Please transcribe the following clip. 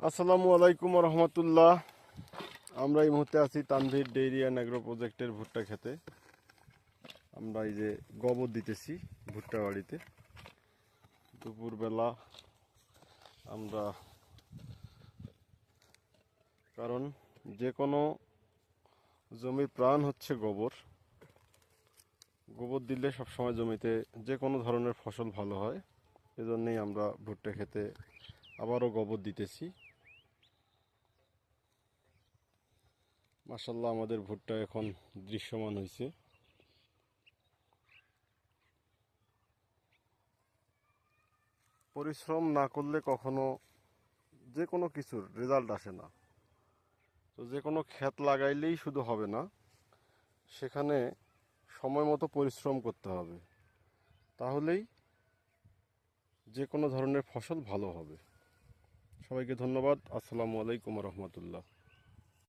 আসসালামু আলাইকুম রহমতুল্লাহ। আমরা এই মুহূর্তে আছি তানভীর ডেইরি অ্যান্ড অ্যাগ্রো প্রজেক্টের ভুট্টা খেতে। আমরা এই যে গোবর দিতেছি ভুট্টা বাড়িতে। দুপুরবেলা আমরা, কারণ যে কোনো জমির প্রাণ হচ্ছে গোবর। গোবর দিলে সবসময় জমিতে যে কোনো ধরনের ফসল ভালো হয়। এজন্যই আমরা ভুট্টা খেতে আবারও গোবর দিতেছি। মাশাআল্লাহ, আমাদের ভুট্টা এখন দৃশ্যমান হয়েছে। পরিশ্রম না করলে কখনো যে কোনো কিছুর রেজাল্ট আসে না। তো যে কোনো ক্ষেত লাগাইলেই শুধু হবে না, সেখানে সময় মতো পরিশ্রম করতে হবে, তাহলেই যে কোনো ধরনের ফসল ভালো হবে। সবাইকে ধন্যবাদ। আসসালামু আলাইকুম রহমতুল্লাহ।